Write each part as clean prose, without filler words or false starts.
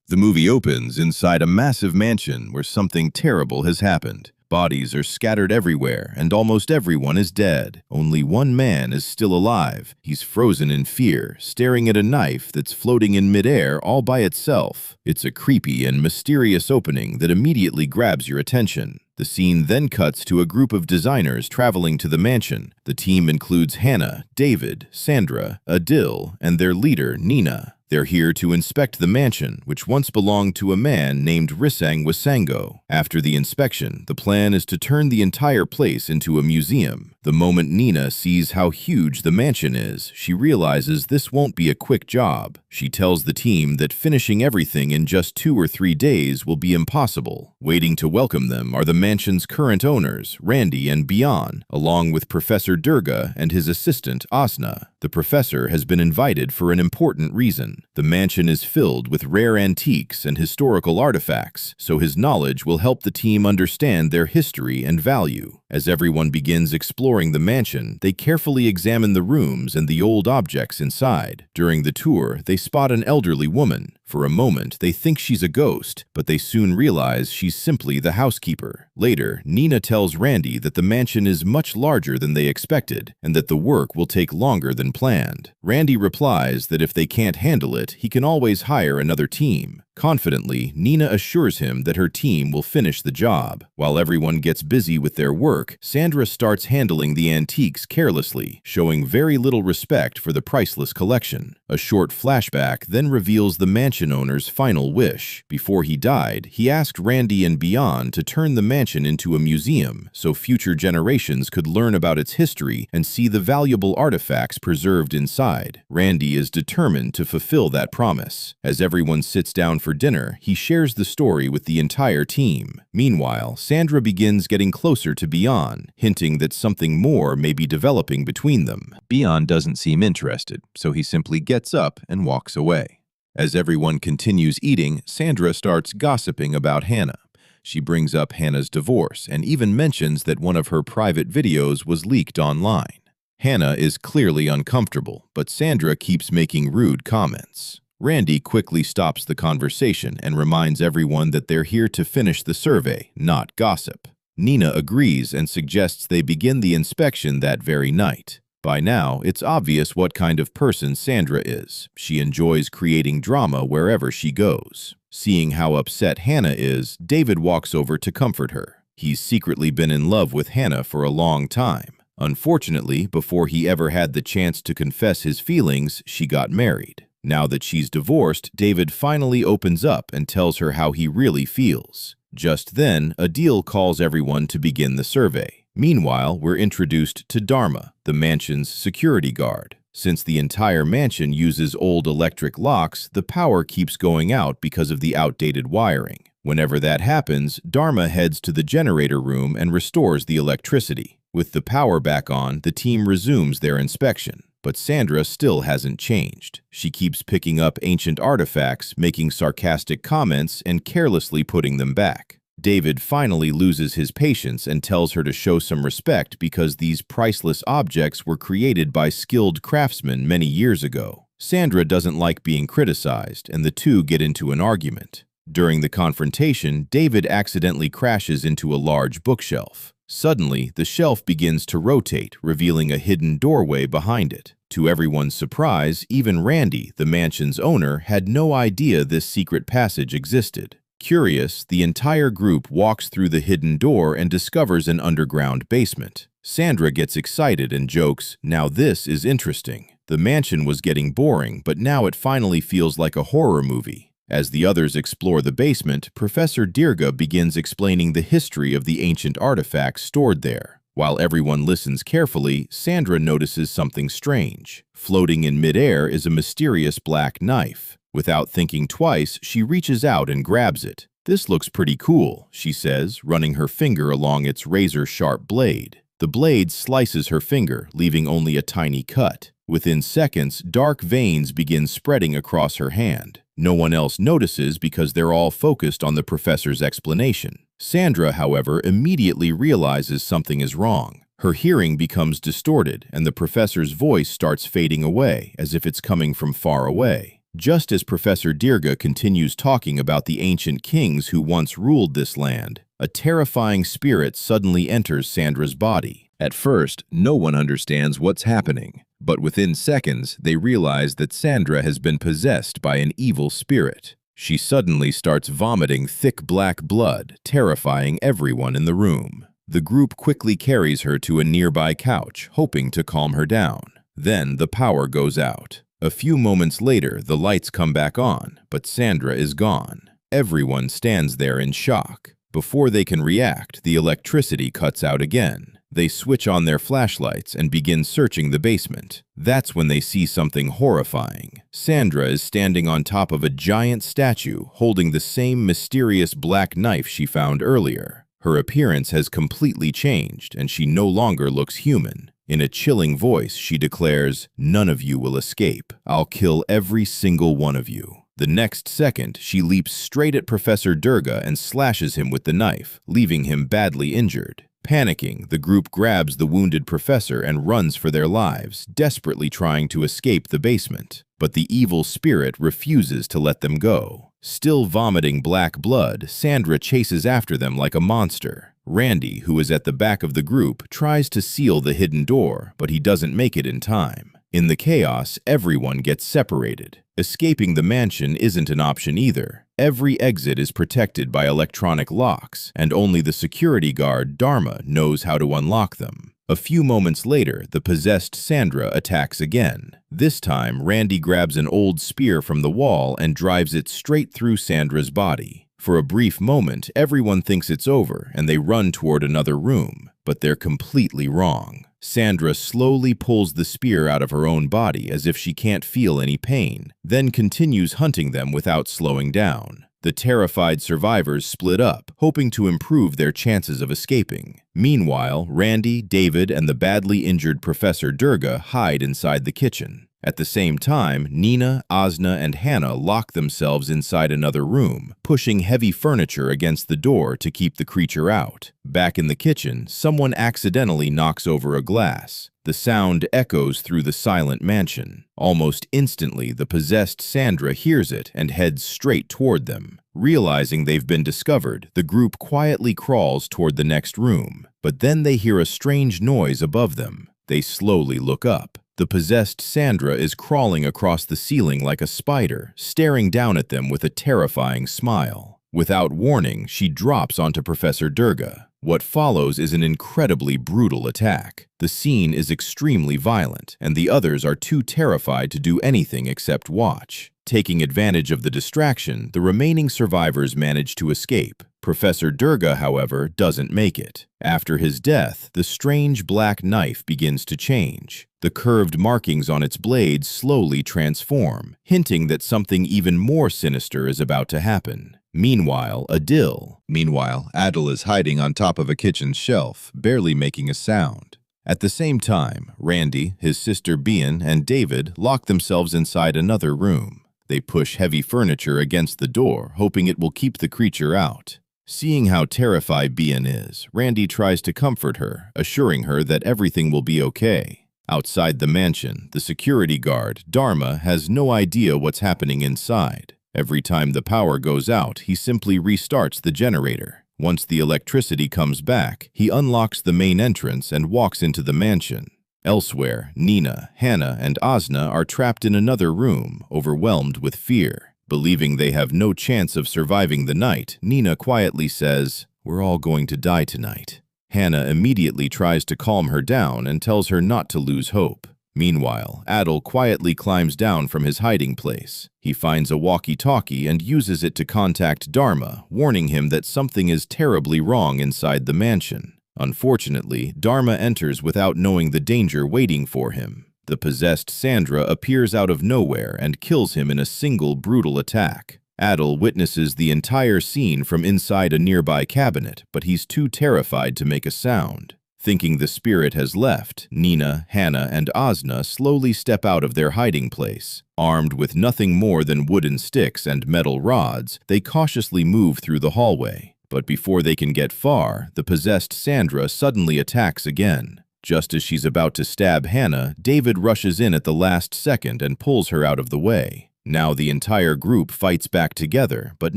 The movie opens inside a massive mansion where something terrible has happened. Bodies are scattered everywhere, and almost everyone is dead. Only one man is still alive. He's frozen in fear, staring at a knife that's floating in midair all by itself. It's a creepy and mysterious opening that immediately grabs your attention. The scene then cuts to a group of designers traveling to the mansion. The team includes Hannah, David, Sandra, Adil, and their leader, Nina. They're here to inspect the mansion, which once belonged to a man named Risang Wasango. After the inspection, the plan is to turn the entire place into a museum. The moment Nina sees how huge the mansion is, she realizes this won't be a quick job. She tells the team that finishing everything in just 2 or 3 days will be impossible. Waiting to welcome them are the mansion's current owners, Randy and Bian, along with Professor Durga and his assistant, Asna. The professor has been invited for an important reason. The mansion is filled with rare antiques and historical artifacts, so his knowledge will help the team understand their history and value. As everyone begins exploring the mansion, they carefully examine the rooms and the old objects inside. During the tour, they spot an elderly woman. For a moment, they think she's a ghost, but they soon realize she's simply the housekeeper. Later, Nina tells Randy that the mansion is much larger than they expected, and that the work will take longer than planned. Randy replies that if they can't handle it, he can always hire another team. Confidently, Nina assures him that her team will finish the job. While everyone gets busy with their work, Sandra starts handling the antiques carelessly, showing very little respect for the priceless collection. A short flashback then reveals the mansion owner's final wish. Before he died, he asked Randy and Bian to turn the mansion into a museum so future generations could learn about its history and see the valuable artifacts preserved inside. Randy is determined to fulfill that promise. As everyone sits down for dinner, he shares the story with the entire team. Meanwhile, Sandra begins getting closer to Bian, hinting that something more may be developing between them. Bian doesn't seem interested, so he simply gets up and walks away. As everyone continues eating, Sandra starts gossiping about Hannah. She brings up Hannah's divorce and even mentions that one of her private videos was leaked online. Hannah is clearly uncomfortable, but Sandra keeps making rude comments. Randy quickly stops the conversation and reminds everyone that they're here to finish the survey, not gossip. Nina agrees and suggests they begin the inspection that very night. By now, it's obvious what kind of person Sandra is. She enjoys creating drama wherever she goes. Seeing how upset Hannah is, David walks over to comfort her. He's secretly been in love with Hannah for a long time. Unfortunately, before he ever had the chance to confess his feelings, she got married. Now that she's divorced, David finally opens up and tells her how he really feels. Just then, Adil calls everyone to begin the survey. Meanwhile, we're introduced to Dharma, the mansion's security guard. Since the entire mansion uses old electric locks, the power keeps going out because of the outdated wiring. Whenever that happens, Dharma heads to the generator room and restores the electricity. With the power back on, the team resumes their inspection. But Sandra still hasn't changed. She keeps picking up ancient artifacts, making sarcastic comments, and carelessly putting them back. David finally loses his patience and tells her to show some respect because these priceless objects were created by skilled craftsmen many years ago. Sandra doesn't like being criticized, and the two get into an argument. During the confrontation, David accidentally crashes into a large bookshelf. Suddenly, the shelf begins to rotate, revealing a hidden doorway behind it. To everyone's surprise, even Randy, the mansion's owner, had no idea this secret passage existed. Curious, the entire group walks through the hidden door and discovers an underground basement. Sandra gets excited and jokes, "Now this is interesting." The mansion was getting boring, but now it finally feels like a horror movie. As the others explore the basement, Professor Durga begins explaining the history of the ancient artifacts stored there. While everyone listens carefully, Sandra notices something strange. Floating in midair is a mysterious black knife. Without thinking twice, she reaches out and grabs it. "This looks pretty cool," she says, running her finger along its razor-sharp blade. The blade slices her finger, leaving only a tiny cut. Within seconds, dark veins begin spreading across her hand. No one else notices because they're all focused on the professor's explanation. Sandra, however, immediately realizes something is wrong. Her hearing becomes distorted, and the professor's voice starts fading away, as if it's coming from far away. Just as Professor Dirga continues talking about the ancient kings who once ruled this land, a terrifying spirit suddenly enters Sandra's body. At first, no one understands what's happening, but within seconds, they realize that Sandra has been possessed by an evil spirit. She suddenly starts vomiting thick black blood, terrifying everyone in the room. The group quickly carries her to a nearby couch, hoping to calm her down. Then the power goes out. A few moments later, the lights come back on, but Sandra is gone. Everyone stands there in shock. Before they can react, the electricity cuts out again. They switch on their flashlights and begin searching the basement. That's when they see something horrifying. Sandra is standing on top of a giant statue, holding the same mysterious black knife she found earlier. Her appearance has completely changed, and she no longer looks human. In a chilling voice, she declares, "None of you will escape. I'll kill every single one of you." The next second, she leaps straight at Professor Dirga and slashes him with the knife, leaving him badly injured. Panicking, the group grabs the wounded professor and runs for their lives, desperately trying to escape the basement. But the evil spirit refuses to let them go. Still vomiting black blood, Sandra chases after them like a monster. Randy, who is at the back of the group, tries to seal the hidden door, but he doesn't make it in time. In the chaos, everyone gets separated. Escaping the mansion isn't an option either. Every exit is protected by electronic locks, and only the security guard, Dharma, knows how to unlock them. A few moments later, the possessed Sandra attacks again. This time, Randy grabs an old spear from the wall and drives it straight through Sandra's body. For a brief moment, everyone thinks it's over, and they run toward another room, but they're completely wrong. Sandra slowly pulls the spear out of her own body as if she can't feel any pain, then continues hunting them without slowing down. The terrified survivors split up, hoping to improve their chances of escaping. Meanwhile, Randy, David, and the badly injured Professor Dirga hide inside the kitchen. At the same time, Nina, Asna, and Hannah lock themselves inside another room, pushing heavy furniture against the door to keep the creature out. Back in the kitchen, someone accidentally knocks over a glass. The sound echoes through the silent mansion. Almost instantly, the possessed Sandra hears it and heads straight toward them. Realizing they've been discovered, the group quietly crawls toward the next room. But then they hear a strange noise above them. They slowly look up. The possessed Sandra is crawling across the ceiling like a spider, staring down at them with a terrifying smile. Without warning, she drops onto Professor Dirga. What follows is an incredibly brutal attack. The scene is extremely violent, and the others are too terrified to do anything except watch. Taking advantage of the distraction, the remaining survivors manage to escape. Professor Dirga, however, doesn't make it. After his death, the strange black knife begins to change. The curved markings on its blade slowly transform, hinting that something even more sinister is about to happen. Meanwhile, Adil is hiding on top of a kitchen shelf, barely making a sound. At the same time, Randy, his sister Bian, and David lock themselves inside another room. They push heavy furniture against the door, hoping it will keep the creature out. Seeing how terrified Bian is, Randy tries to comfort her, assuring her that everything will be okay. Outside the mansion, the security guard, Dharma, has no idea what's happening inside. Every time the power goes out, he simply restarts the generator. Once the electricity comes back, he unlocks the main entrance and walks into the mansion. Elsewhere, Nina, Hannah, and Asna are trapped in another room, overwhelmed with fear. Believing they have no chance of surviving the night, Nina quietly says, "We're all going to die tonight." Hannah immediately tries to calm her down and tells her not to lose hope. Meanwhile, Adil quietly climbs down from his hiding place. He finds a walkie-talkie and uses it to contact Dharma, warning him that something is terribly wrong inside the mansion. Unfortunately, Dharma enters without knowing the danger waiting for him. The possessed Sandra appears out of nowhere and kills him in a single brutal attack. Adil witnesses the entire scene from inside a nearby cabinet, but he's too terrified to make a sound. Thinking the spirit has left, Nina, Hannah, and Asna slowly step out of their hiding place. Armed with nothing more than wooden sticks and metal rods, they cautiously move through the hallway. But before they can get far, the possessed Sandra suddenly attacks again. Just as she's about to stab Hannah, David rushes in at the last second and pulls her out of the way. Now the entire group fights back together, but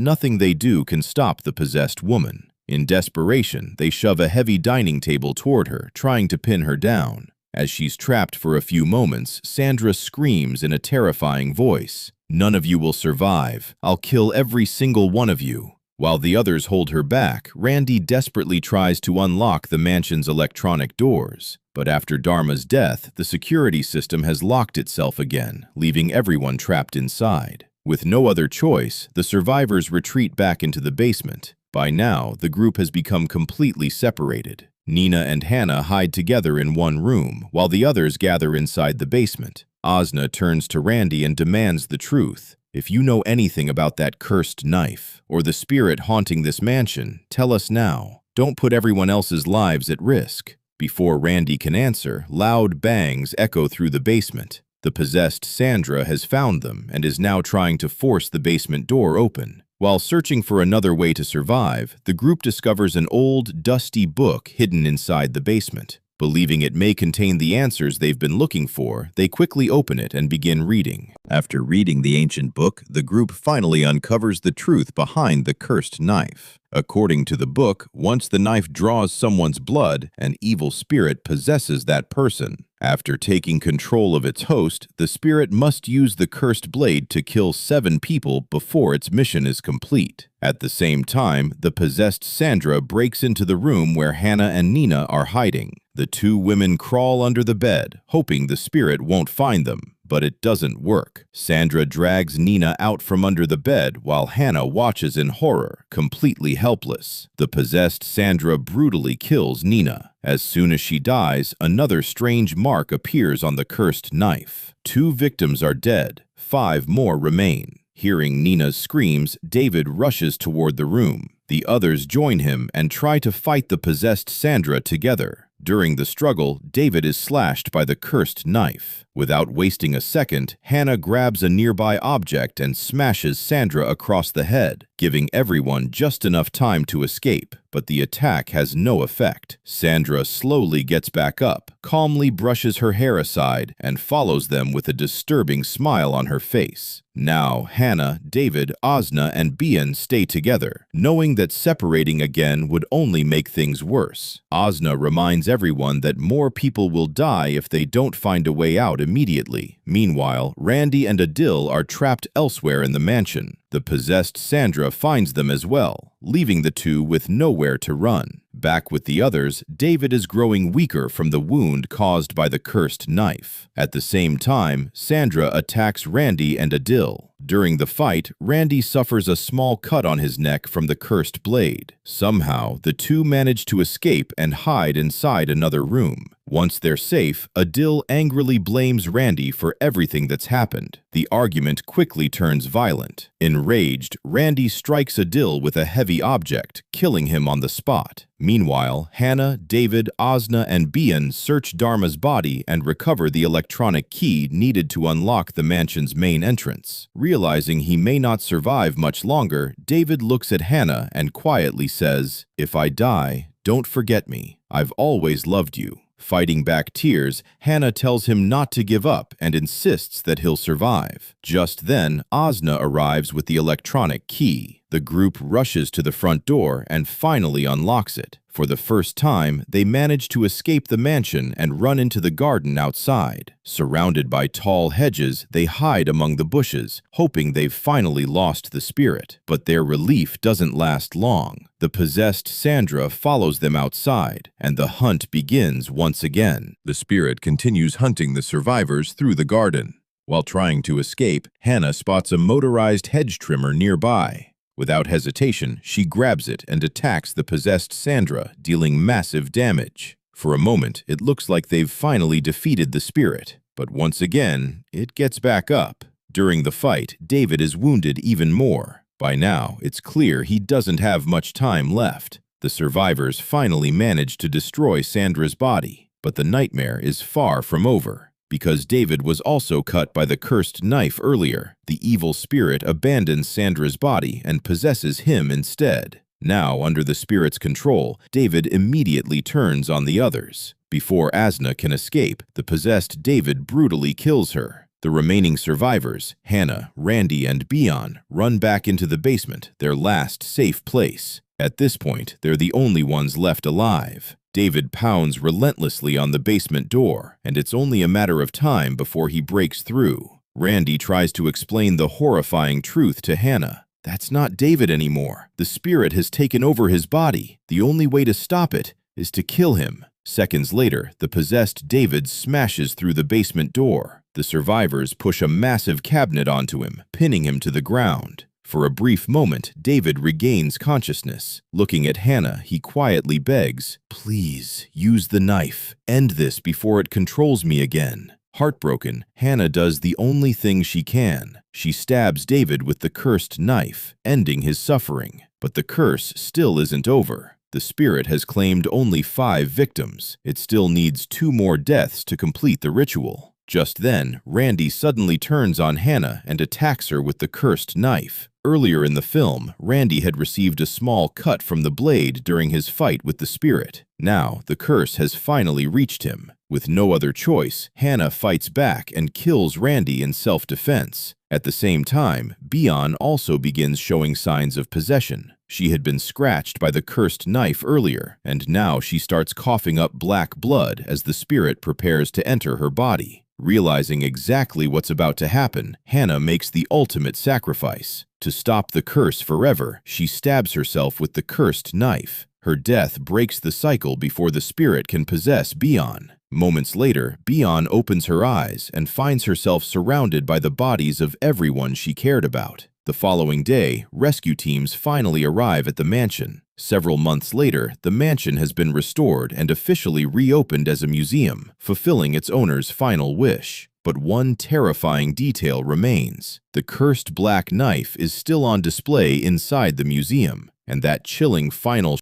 nothing they do can stop the possessed woman. In desperation, they shove a heavy dining table toward her, trying to pin her down. As she's trapped for a few moments, Sandra screams in a terrifying voice, "None of you will survive. I'll kill every single one of you." While the others hold her back, Randy desperately tries to unlock the mansion's electronic doors. But after Dharma's death, the security system has locked itself again, leaving everyone trapped inside. With no other choice, the survivors retreat back into the basement. By now, the group has become completely separated. Nina and Hannah hide together in one room, while the others gather inside the basement. Asna turns to Randy and demands the truth. "If you know anything about that cursed knife, or the spirit haunting this mansion, tell us now. Don't put everyone else's lives at risk." Before Randy can answer, loud bangs echo through the basement. The possessed Sandra has found them and is now trying to force the basement door open. While searching for another way to survive, the group discovers an old, dusty book hidden inside the basement. Believing it may contain the answers they've been looking for, they quickly open it and begin reading. After reading the ancient book, the group finally uncovers the truth behind the cursed knife. According to the book, once the knife draws someone's blood, an evil spirit possesses that person. After taking control of its host, the spirit must use the cursed blade to kill 7 people before its mission is complete. At the same time, the possessed Sandra breaks into the room where Hannah and Nina are hiding. The 2 women crawl under the bed, hoping the spirit won't find them. But it doesn't work. Sandra drags Nina out from under the bed while Hannah watches in horror, completely helpless. The possessed Sandra brutally kills Nina. As soon as she dies, another strange mark appears on the cursed knife. 2 victims are dead. 5 more remain. Hearing Nina's screams, David rushes toward the room. The others join him and try to fight the possessed Sandra together. During the struggle, David is slashed by the cursed knife. Without wasting a second, Hannah grabs a nearby object and smashes Sandra across the head, giving everyone just enough time to escape. But the attack has no effect. Sandra slowly gets back up, calmly brushes her hair aside, and follows them with a disturbing smile on her face. Now, Hannah, David, Asna, and Bian stay together, knowing that separating again would only make things worse. Asna reminds everyone that more people will die if they don't find a way out immediately. Meanwhile, Randy and Adil are trapped elsewhere in the mansion. The possessed Sandra finds them as well, leaving the 2 with nowhere to run. Back with the others, David is growing weaker from the wound caused by the cursed knife. At the same time, Sandra attacks Randy and Adil. During the fight, Randy suffers a small cut on his neck from the cursed blade. Somehow, the 2 manage to escape and hide inside another room. Once they're safe, Adil angrily blames Randy for everything that's happened. The argument quickly turns violent. Enraged, Randy strikes Adil with a heavy object, killing him on the spot. Meanwhile, Hannah, David, Asna, and Bian search Dharma's body and recover the electronic key needed to unlock the mansion's main entrance. Realizing he may not survive much longer, David looks at Hannah and quietly says, "If I die, don't forget me. I've always loved you." Fighting back tears, Hannah tells him not to give up and insists that he'll survive. Just then, Asna arrives with the electronic key. The group rushes to the front door and finally unlocks it. For the first time, they manage to escape the mansion and run into the garden outside. Surrounded by tall hedges, they hide among the bushes, hoping they've finally lost the spirit. But their relief doesn't last long. The possessed Sandra follows them outside, and the hunt begins once again. The spirit continues hunting the survivors through the garden. While trying to escape, Hannah spots a motorized hedge trimmer nearby. Without hesitation, she grabs it and attacks the possessed Sandra, dealing massive damage. For a moment, it looks like they've finally defeated the spirit, but once again, it gets back up. During the fight, David is wounded even more. By now, it's clear he doesn't have much time left. The survivors finally manage to destroy Sandra's body, but the nightmare is far from over. Because David was also cut by the cursed knife earlier, the evil spirit abandons Sandra's body and possesses him instead. Now, under the spirit's control, David immediately turns on the others. Before Asna can escape, the possessed David brutally kills her. The remaining survivors, Hannah, Randy, and Bion, run back into the basement, their last safe place. At this point, they're the only ones left alive. David pounds relentlessly on the basement door, and it's only a matter of time before he breaks through. Randy tries to explain the horrifying truth to Hannah. That's not David anymore. The spirit has taken over his body. The only way to stop it is to kill him. Seconds later, the possessed David smashes through the basement door. The survivors push a massive cabinet onto him, pinning him to the ground. For a brief moment, David regains consciousness. Looking at Hannah, he quietly begs, "Please, use the knife. End this before it controls me again." Heartbroken, Hannah does the only thing she can. She stabs David with the cursed knife, ending his suffering. But the curse still isn't over. The spirit has claimed only 5 victims. It still needs 2 more deaths to complete the ritual. Just then, Randy suddenly turns on Hannah and attacks her with the cursed knife. Earlier in the film, Randy had received a small cut from the blade during his fight with the spirit. Now, the curse has finally reached him. With no other choice, Hannah fights back and kills Randy in self-defense. At the same time, Bion also begins showing signs of possession. She had been scratched by the cursed knife earlier, and now she starts coughing up black blood as the spirit prepares to enter her body. Realizing exactly what's about to happen, Hannah makes the ultimate sacrifice. To stop the curse forever, she stabs herself with the cursed knife. Her death breaks the cycle before the spirit can possess Bion. Moments later, Bion opens her eyes and finds herself surrounded by the bodies of everyone she cared about. The following day, rescue teams finally arrive at the mansion. Several months later, the mansion has been restored and officially reopened as a museum, fulfilling its owner's final wish. But one terrifying detail remains. The cursed black knife is still on display inside the museum, and that chilling final